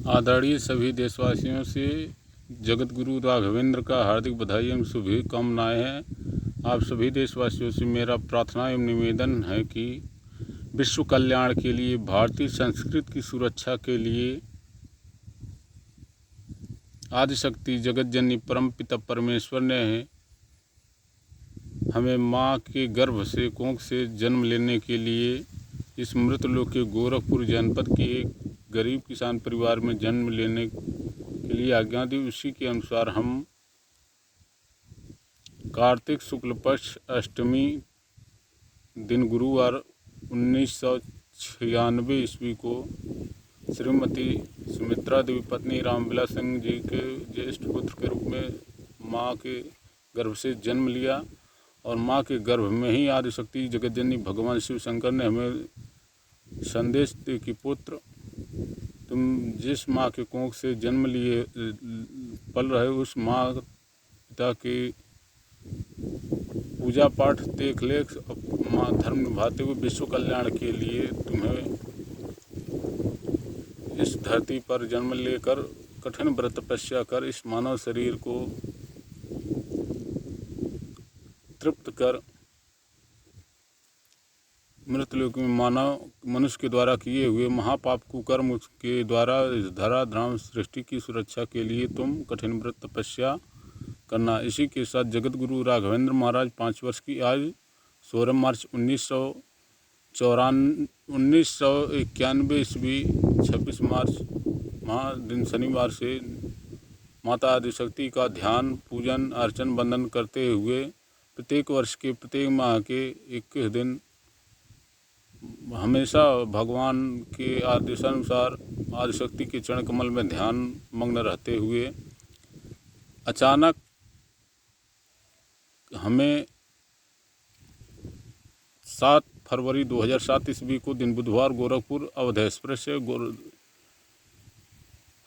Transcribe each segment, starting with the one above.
आदरणीय सभी देशवासियों से जगत गुरु राघवेंद्र का हार्दिक बधाई एवं शुभकामनाएं हैं। आप सभी देशवासियों से मेरा प्रार्थना एवं निवेदन है कि विश्व कल्याण के लिए, भारतीय संस्कृति की सुरक्षा के लिए आदिशक्ति जगत जननी परम पिता परमेश्वर ने हमें माँ के गर्भ से, कोख से जन्म लेने के लिए इस मृतलोक के गोरखपुर जनपद के एक गरीब किसान परिवार में जन्म लेने के लिए आज्ञा दी। उसी के अनुसार हम कार्तिक शुक्ल पक्ष अष्टमी दिन गुरुवार 1996 ईस्वी को श्रीमती सुमित्रा देवी पत्नी रामविलास सिंह जी के ज्येष्ठ पुत्र के रूप में माँ के गर्भ से जन्म लिया। और माँ के गर्भ में ही आदिशक्ति जगत जननी भगवान शिव शंकर ने हमें संदेश दे कि पुत्र, तुम जिस माँ के कोख से जन्म लिए पल रहे उस माँ पिता के पूजा पाठ देख लेख माँ धर्म निभाते हुए विश्व कल्याण के लिए तुम्हें इस धरती पर जन्म लेकर कठिन व्रत तपस्या कर इस मानव शरीर को तृप्त कर मृतलोक में मानव मनुष्य के द्वारा किए हुए महापाप कुकर्म के द्वारा इस धराधाम सृष्टि की सुरक्षा के लिए तुम कठिन व्रत तपस्या करना। इसी के साथ जगत गुरु राघवेंद्र महाराज 5 वर्ष की आयु 16 मार्च 1991 ईस्वी 26 मार्च दिन शनिवार से माता आदिशक्ति का ध्यान, पूजन, अर्चन, वंदन करते हुए प्रत्येक वर्ष के प्रत्येक माह के 21 दिन हमेशा भगवान के आदेशानुसार आदिशक्ति के चरण कमल में ध्यान मग्न रहते हुए अचानक हमें 7 फरवरी 2007 ईस्वी को दिन बुधवार गोरखपुर अवध एक्सप्रेस से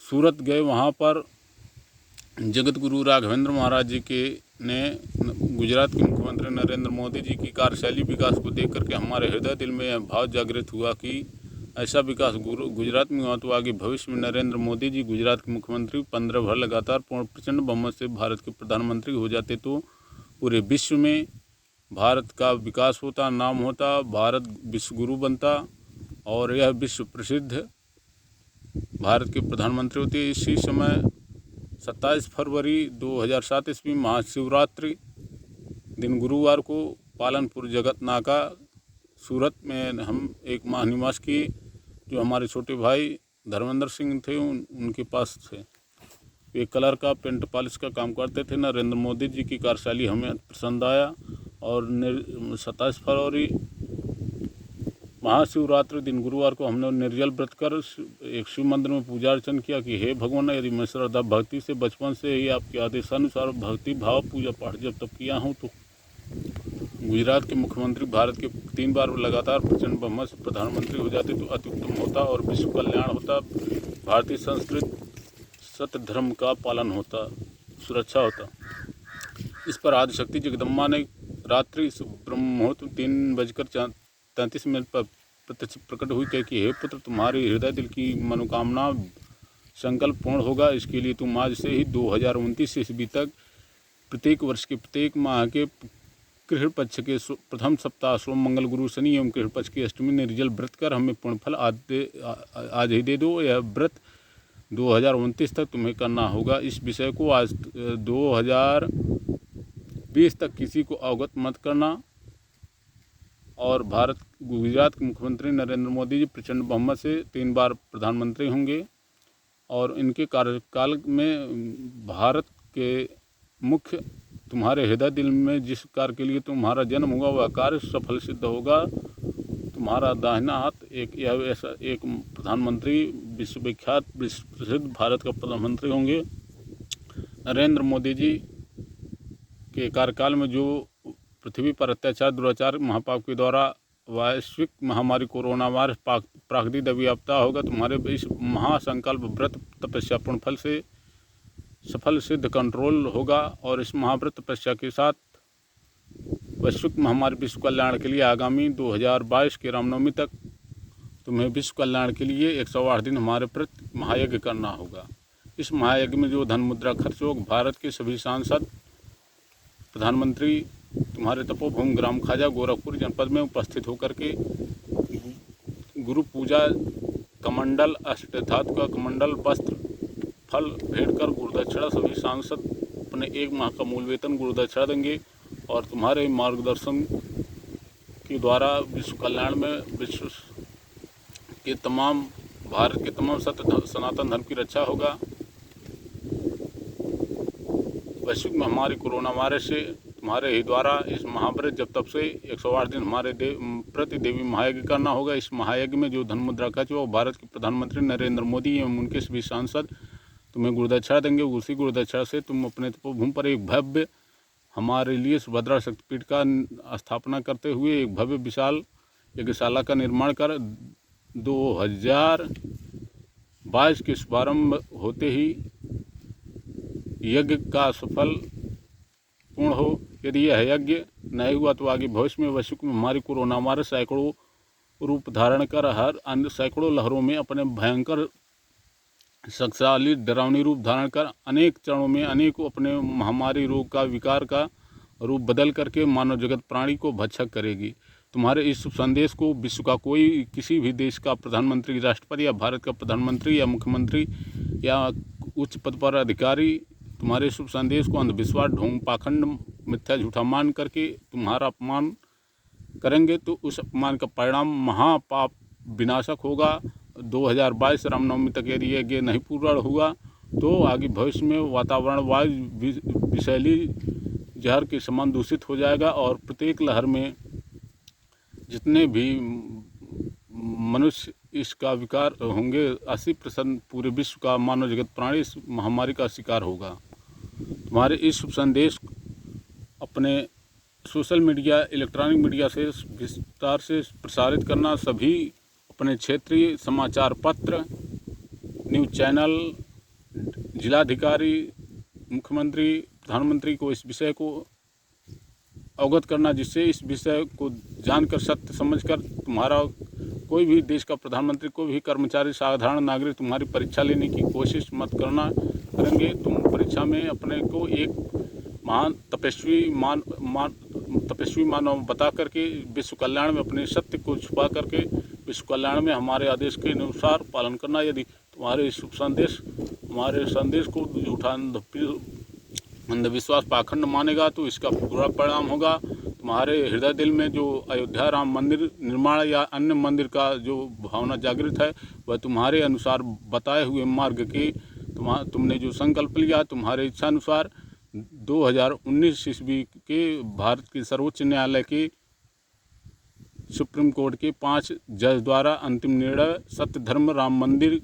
सूरत गए। वहाँ पर जगत गुरु राघवेंद्र महाराज जी के ने गुजरात के मुख्यमंत्री नरेंद्र मोदी जी की कार्यशैली विकास को देख करके हमारे हृदय दिल में यह भाव जागृत हुआ कि ऐसा विकास गुजरात में हुआ तो आगे भविष्य में नरेंद्र मोदी जी गुजरात के मुख्यमंत्री 15 भर लगातार पूर्ण प्रचंड बहुमत से भारत के प्रधानमंत्री हो जाते तो पूरे विश्व में भारत का विकास होता, नाम होता, भारत विश्व गुरु बनता और यह विश्व प्रसिद्ध भारत के प्रधानमंत्री होते। इसी समय 27 फरवरी 2007 ईस्वी महाशिवरात्रि दिन गुरुवार को पालनपुर जगत नाका सूरत में हम एक माह निवास किए। जो हमारे छोटे भाई धर्मेंद्र सिंह थे उनके पास थे। वे कलर का पेंट पॉलिश का काम करते थे। नरेंद्र मोदी जी की कार्यशैली हमें पसंद आया और 27 फरवरी महाशिवरात्रि दिन गुरुवार को हमने निर्जल व्रत कर एक शिव मंदिर में पूजा अर्चन किया कि हे भगवान, यदि मैं श्रद्धा भक्ति से बचपन से ही आपके आदेशानुसार भक्ति भाव पूजा पाठ जब तक किया हूँ तो गुजरात के मुख्यमंत्री भारत के 3 बार लगातार प्रचंड बहुमत से प्रधानमंत्री हो जाते तो अति उत्तम होता और विश्व कल्याण होता, भारतीय संस्कृति सत्य धर्म का पालन होता, सुरक्षा होता। इस पर आदिशक्ति जगदम्बा ने रात्रि ब्रह्म मुहूर्त 3:33 पर प्रत्यक्ष प्रकट हुई कि हे पुत्र, तुम्हारे हृदय दिल की मनोकामना संकल्प पूर्ण होगा। इसके लिए तुम आज से ही 2029 ईस्वी तक प्रत्येक वर्ष के प्रत्येक माह के कृष्ण पक्ष के प्रथम सप्ताह सोम मंगल गुरु शनि एवं कृष्ण पक्ष की अष्टमी निर्जल व्रत कर हमें पूर्ण फल आज ही दे दो। यह व्रत 2029 तक तुम्हें करना होगा। इस विषय को आज 2020 तक किसी को अवगत मत करना। और गुजरात के मुख्यमंत्री नरेंद्र मोदी जी प्रचंड बहुमत से 3 बार प्रधानमंत्री होंगे और इनके कार्यकाल में भारत के मुख्य तुम्हारे हृदय दिल में जिस कार्य के लिए तुम्हारा जन्म होगा वह कार्य सफल सिद्ध होगा। तुम्हारा दाहिना हाथ ऐसा एक प्रधानमंत्री विश्वविख्यात विश्व प्रसिद्ध भारत का प्रधानमंत्री होंगे। नरेंद्र मोदी जी के कार्यकाल में जो पृथ्वी पर अत्याचार दुराचार महापाप के द्वारा वैश्विक महामारी कोरोना वायरस प्राकृतिक दबी आपदा होगा, तुम्हारे इस महासंकल्प व्रत तपस्या पूर्ण फल से सफल सिद्ध कंट्रोल होगा। और इस महाव्रत तपस्या के साथ वैश्विक महामारी विश्व कल्याण के लिए आगामी 2022 के रामनवमी तक तुम्हें विश्व कल्याण के लिए 108 दिन हमारे प्रति महायज्ञ करना होगा। इस महायज्ञ में जो धन मुद्रा खर्च होगा, भारत के सभी सांसद, प्रधानमंत्री तुम्हारे तपोभूमि ग्राम खाजा गोरखपुर जनपद में उपस्थित होकर के गुरु पूजा, कमंडल, अष्टधातु का कमंडल, वस्त्र, फल भेंट कर गुरुदक्षिणा सभी सांसद अपने 1 माह का मूल वेतन गुरुदक्षिणा देंगे और तुम्हारे मार्गदर्शन के द्वारा विश्व कल्याण में विश्व के तमाम, भारत के तमाम सनातन धर्म की रक्षा होगा। वैश्विक महामारी कोरोना वायरस से तुम्हारे ही द्वारा इस महाव्रत जब तब से 108 दिन हमारे प्रति देवी महायज्ञ करना होगा। इस महायज्ञ में जो धन मुद्रा खर्च होगा, भारत के प्रधानमंत्री नरेंद्र मोदी एवं उनके सभी सांसद तुम्हें गुरुदक्षिणा देंगे। उसी गुरुदक्षिणा से तुम अपने तपोभूमि पर एक भव्य, हमारे लिए सुभद्रा शक्तिपीठ का स्थापना करते हुए एक भव्य विशाल यज्ञशाला का निर्माण कर 2022 के शुभारंभ होते ही यज्ञ का सफल पूर्ण हो। यदि यह यज्ञ नहीं हुआ तो आगे भविष्य में वैश्विक महामारी कोरोना वायरस सैकड़ों रूप धारण कर हर अन्य सैकड़ों लहरों में अपने भयंकर, शक्तिशाली, डरावनी रूप धारण कर अनेक चरणों में अनेकों अपने महामारी रोग का, विकार का रूप बदल करके मानव जगत प्राणी को भक्षक करेगी। तुम्हारे इस शुभ संदेश को विश्व का कोई, किसी भी देश का प्रधानमंत्री, राष्ट्रपति या भारत का प्रधानमंत्री या मुख्यमंत्री या उच्च पद पर अधिकारी तुम्हारे शुभ संदेश को अंधविश्वास, ढोंग, पाखंड, मिथ्या, झूठा मान करके तुम्हारा अपमान करेंगे तो उस अपमान का परिणाम महापाप विनाशक होगा। 2022 रामनवमी तक यदि यज्ञ नहीं पूर्ण हुआ तो आगे भविष्य में वातावरण, वायु विषैली जहर के समान दूषित हो जाएगा और प्रत्येक लहर में जितने भी मनुष्य इसका विकार होंगे, 80% पूरे विश्व का मानव जगत प्राणी इस महामारी का शिकार होगा। तुम्हारे इस शुभ संदेश अपने सोशल मीडिया, इलेक्ट्रॉनिक मीडिया से विस्तार से प्रसारित करना। सभी अपने क्षेत्रीय समाचार पत्र, न्यूज़ चैनल, जिलाधिकारी, मुख्यमंत्री, प्रधानमंत्री को इस विषय को अवगत करना, जिससे इस विषय को जानकर, सत्य समझकर तुम्हारा कोई भी देश का प्रधानमंत्री, कोई भी कर्मचारी, साधारण नागरिक तुम्हारी परीक्षा लेने की कोशिश मत करेंगे। तुम परीक्षा में अपने को एक महान तपस्वी मानव बता करके विश्व कल्याण में अपने सत्य को छुपा करके विश्व कल्याण में हमारे आदेश के अनुसार पालन करना। यदि तुम्हारे शुभ संदेश हमारे संदेश को झूठा, अंधविश्वास, पाखंड मानेगा तो इसका बुरा परिणाम होगा। तुम्हारे हृदय दिल में जो अयोध्या राम मंदिर निर्माण या अन्य मंदिर का जो भावना जागृत है, वह तुम्हारे अनुसार बताए हुए मार्ग के तुमने जो संकल्प लिया, तुम्हारे इच्छा अनुसार 2019 ईस्वी के भारत के सर्वोच्च न्यायालय के सुप्रीम कोर्ट के 5 जज द्वारा अंतिम निर्णय सत्य धर्म राम मंदिर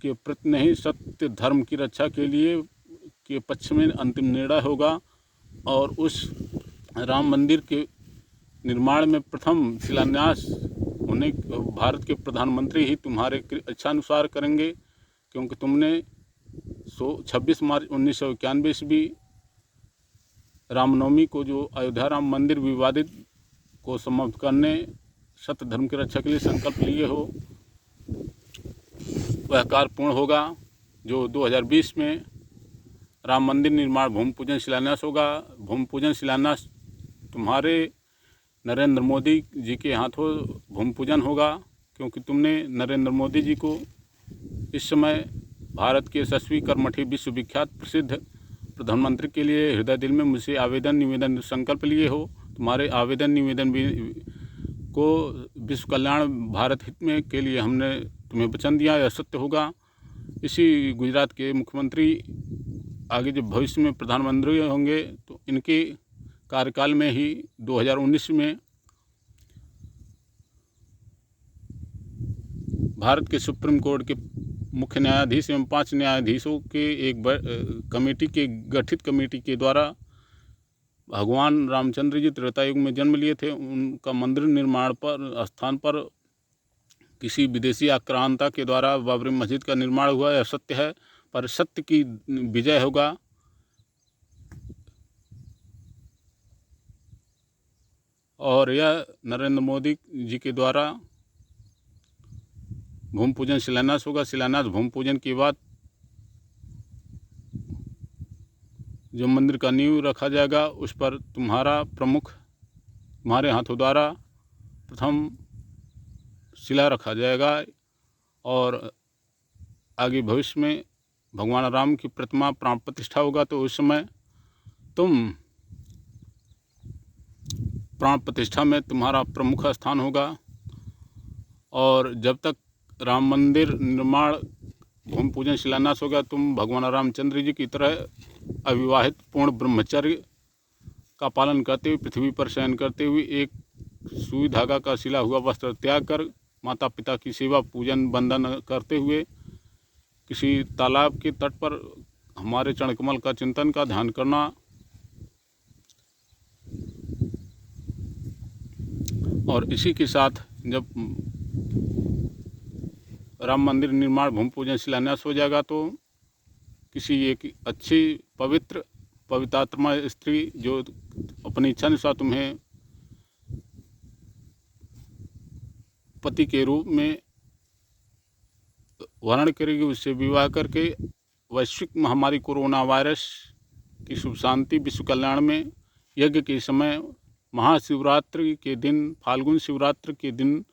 के प्रति नहीं, सत्य धर्म की रक्षा के लिए के पक्ष में अंतिम निर्णय होगा और उस राम मंदिर के निर्माण में प्रथम शिलान्यास होने भारत के प्रधानमंत्री ही तुम्हारे इच्छानुसार करेंगे, क्योंकि तुमने 26 मार्च 1991 ईस्वी रामनवमी को जो अयोध्या राम मंदिर विवादित को समाप्त करने, सत्य धर्म की रक्षा के लिए संकल्प लिए हो, वह कार्य पूर्ण होगा। जो 2020 में राम मंदिर निर्माण भूमि पूजन शिलान्यास होगा। भूमि पूजन शिलान्यास तुम्हारे नरेंद्र मोदी जी के हाथों भूमि पूजन होगा, क्योंकि तुमने नरेंद्र मोदी जी को इस समय भारत के यशस्वी, कर्मठी, विश्वविख्यात, प्रसिद्ध प्रधानमंत्री के लिए हृदय दिल में मुझसे आवेदन, निवेदन, संकल्प लिए हो। तुम्हारे आवेदन, निवेदन को विश्व कल्याण, भारत हित में के लिए हमने तुम्हें वचन दिया, यह सत्य होगा। इसी गुजरात के मुख्यमंत्री आगे जब भविष्य में प्रधानमंत्री होंगे तो इनके कार्यकाल में ही 2019 में भारत के सुप्रीम कोर्ट के मुख्य न्यायाधीश एवं 5 न्यायाधीशों के एक कमेटी के गठित कमेटी के द्वारा भगवान रामचंद्र जी त्रेता युग में जन्म लिए थे, उनका मंदिर निर्माण पर स्थान पर किसी विदेशी आक्रांता के द्वारा बाबरी मस्जिद का निर्माण हुआ, यह सत्य है, पर सत्य की विजय होगा। और यह नरेंद्र मोदी जी के द्वारा भूमि पूजन शिलान्यास होगा। शिलान्यास भूमि पूजन के बाद जो मंदिर का नींव रखा जाएगा उस पर तुम्हारे हाथों द्वारा प्रथम शिला रखा जाएगा। और आगे भविष्य में भगवान राम की प्रतिमा प्राण प्रतिष्ठा होगा, तो उस समय तुम प्राण प्रतिष्ठा में तुम्हारा प्रमुख स्थान होगा। और जब तक राम मंदिर निर्माण भूमि पूजन शिलान्यास होगा, तुम भगवान रामचंद्र जी की तरह अविवाहित पूर्ण ब्रह्मचर्य का पालन करते हुए, पृथ्वी पर शयन करते हुए, एक सुई धागा का सिला हुआ वस्त्र त्याग कर माता पिता की सेवा पूजन वंदन करते हुए किसी तालाब के तट पर हमारे चरणकमल का चिंतन का ध्यान करना। और इसी के साथ जब राम मंदिर निर्माण भूमि पूजन शिलान्यास हो जाएगा, तो किसी एक अच्छी पवित्रात्मा स्त्री जो अपनी इच्छा अनुसार तुम्हें पति के रूप में वर्ण करेगी, उससे विवाह करके वैश्विक महामारी कोरोना वायरस की शुभ शांति विश्व कल्याण में यज्ञ के समय महाशिवरात्रि के दिन, फाल्गुन शिवरात्रि के दिन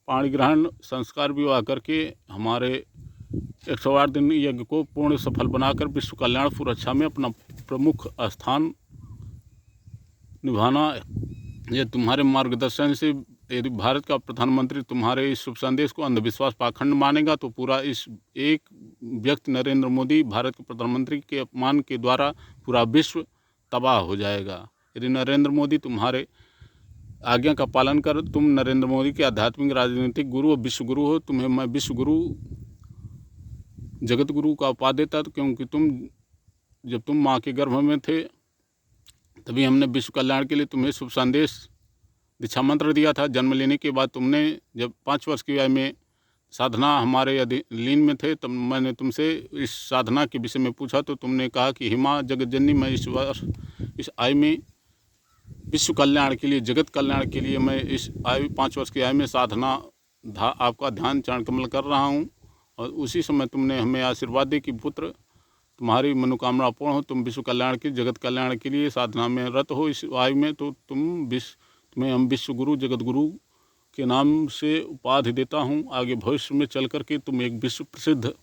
पाणी ग्रहण संस्कार विवाह करके हमारे 108 दिन यज्ञ को पूर्ण सफल बनाकर विश्व कल्याण सुरक्षा में अपना प्रमुख स्थान निभाना। ये तुम्हारे मार्गदर्शन से यदि भारत का प्रधानमंत्री तुम्हारे इस शुभ संदेश को अंधविश्वास पाखंड मानेगा, तो पूरा इस एक व्यक्ति नरेंद्र मोदी भारत के प्रधानमंत्री के अपमान के द्वारा पूरा विश्व तबाह हो जाएगा। यदि नरेंद्र मोदी तुम्हारे आज्ञा का पालन कर, तुम नरेंद्र मोदी के आध्यात्मिक राजनीतिक गुरु और विश्व गुरु हो। तुम्हें मैं विश्व गुरु जगत गुरु का उपाधि देता, क्योंकि जब तुम माँ के गर्भ में थे तभी हमने विश्व कल्याण के लिए तुम्हें शुभ संदेश दीक्षा मंत्र दिया था। जन्म लेने के बाद तुमने जब 5 वर्ष की आयु में साधना हमारे लीन में थे, तब मैंने तुमसे इस साधना के विषय में पूछा, तो तुमने कहा कि हे माँ जगत जननी, मैं इस आयु में विश्व कल्याण के लिए, जगत कल्याण के लिए मैं इस 5 वर्ष की आयु में साधना आपका ध्यान चरण कमल कर रहा हूँ। और उसी समय तुमने हमें आशीर्वाद दे कि पुत्र तुम्हारी मनोकामना पूर्ण हो, तुम विश्व कल्याण के, जगत कल्याण के लिए साधना में रत हो इस आयु में, तो तुम्हें हम विश्व गुरु जगत गुरु के नाम से उपाधि देता हूँ। आगे भविष्य में चल करके तुम एक विश्व प्रसिद्ध,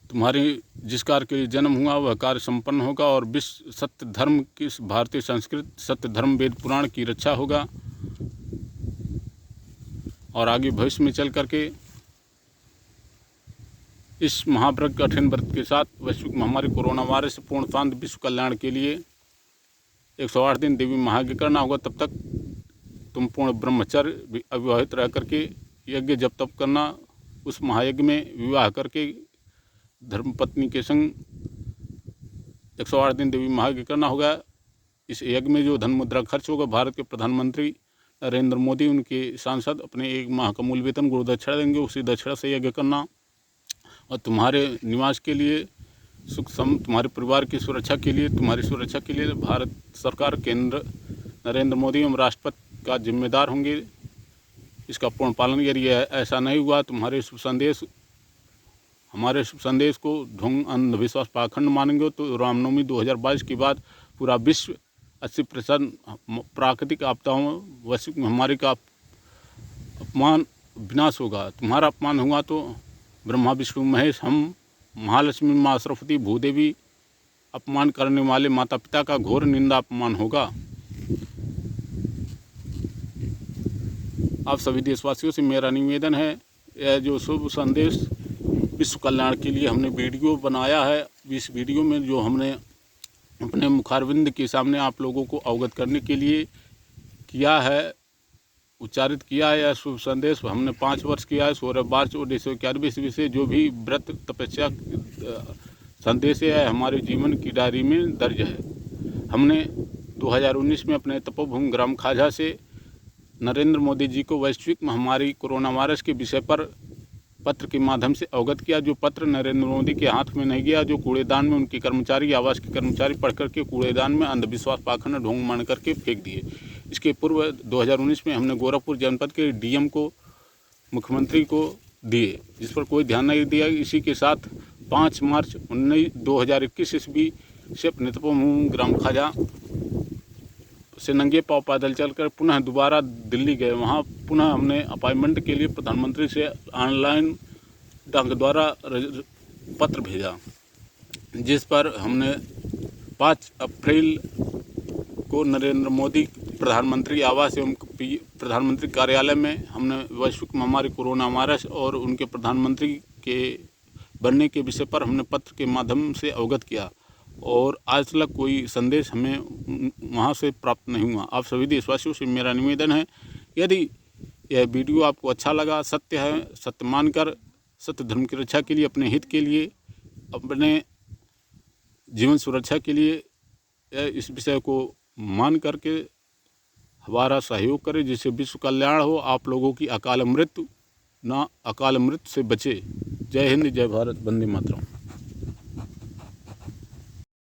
तुम्हारे जिस कार्य के लिए जन्म हुआ वह कार्य संपन्न होगा और विश्व सत्य धर्म की, भारतीय संस्कृत सत्य धर्म वेद पुराण की रक्षा होगा। और आगे भविष्य में चल करके इस महाव्रत कठिन व्रत के साथ वैश्विक महामारी कोरोना वायरस से पूर्ण शांत विश्व कल्याण के लिए 108 दिन देवी महायज्ञ करना होगा। तब तक तुम पूर्ण ब्रह्मचर्य अविवाहित रह करके यज्ञ जब तब करना। उस महायज्ञ में विवाह करके धर्मपत्नी के संग 108 दिन देवी महायज्ञ करना होगा। इस यज्ञ में जो धन मुद्रा खर्च होगा, भारत के प्रधानमंत्री नरेंद्र मोदी, उनके सांसद अपने 1 माह का मूल वेतन गुरु दक्षिणा देंगे, उसी दक्षिणा से यज्ञ करना। और तुम्हारे निवास के लिए तुम्हारे परिवार की सुरक्षा के लिए, तुम्हारी सुरक्षा के लिए भारत सरकार, केंद्र नरेंद्र मोदी एवं राष्ट्रपति का जिम्मेदार होंगे। इसका पूर्ण पालन यदि ऐसा नहीं हुआ, हमारे शुभ संदेश को ढोंग अंधविश्वास पाखंड मानेंगे, तो रामनवमी 2022 के बाद पूरा विश्व 80% प्राकृतिक आपदाओं, वैश्विक महामारी का अपमान विनाश होगा। तुम्हारा अपमान हुआ तो ब्रह्मा विष्णु महेश, हम महालक्ष्मी, माँ सरस्वती, भूदेवी, अपमान करने वाले माता पिता का घोर निंदा अपमान होगा। आप सभी देशवासियों से मेरा निवेदन है, यह जो शुभ संदेश विश्व कल्याण के लिए हमने वीडियो बनाया है, इस वीडियो में जो हमने अपने मुखारविंद के सामने आप लोगों को अवगत करने के लिए किया है, उच्चारित किया है, यह शुभ संदेश हमने 5 वर्ष किया है। 16 मार्च 1991 ईस्वी से जो भी व्रत तपस्या संदेश है हमारे जीवन की डायरी में दर्ज है। हमने 2019 में अपने तपोभूमि ग्राम खाजा से नरेंद्र मोदी जी को वैश्विक महामारी कोरोना वायरस के विषय पर पत्र के माध्यम से अवगत किया। जो पत्र नरेंद्र मोदी के हाथ में नहीं गया, जो कूड़ेदान में उनके कर्मचारी, आवास के कर्मचारी पढ़ करके कूड़ेदान में अंधविश्वास पाखंड ढोंग मान करके फेंक दिए। इसके पूर्व 2019 में हमने गोरखपुर जनपद के डीएम को मुख्यमंत्री को दिए, जिस पर कोई ध्यान नहीं दिया। इसी के साथ 5 मार्च 2021 ईस्वी से अपने तपोवन ग्राम खाजा से नंगे पाँव पैदल चलकर पुनः दोबारा दिल्ली गए। वहाँ पुनः हमने अपॉइंटमेंट के लिए प्रधानमंत्री से ऑनलाइन डाक द्वारा पत्र भेजा, जिस पर हमने 5 अप्रैल को नरेंद्र मोदी प्रधानमंत्री आवास एवं प्रधानमंत्री कार्यालय में हमने वैश्विक महामारी कोरोना वायरस और उनके प्रधानमंत्री के बनने के विषय पर हमने पत्र के माध्यम से अवगत किया, और आज तक कोई संदेश हमें वहाँ से प्राप्त नहीं हुआ। आप सभी देशवासियों से मेरा निवेदन है, यदि यह वीडियो आपको अच्छा लगा, सत्य है, सत्य मानकर सत्य धर्म की रक्षा के लिए, अपने हित के लिए, अपने जीवन सुरक्षा के लिए इस विषय को मान करके हमारा सहयोग करें, जिससे विश्व कल्याण हो, आप लोगों की अकाल मृत्यु से बचे। जय हिंद, जय भारत, वंदे मातरम।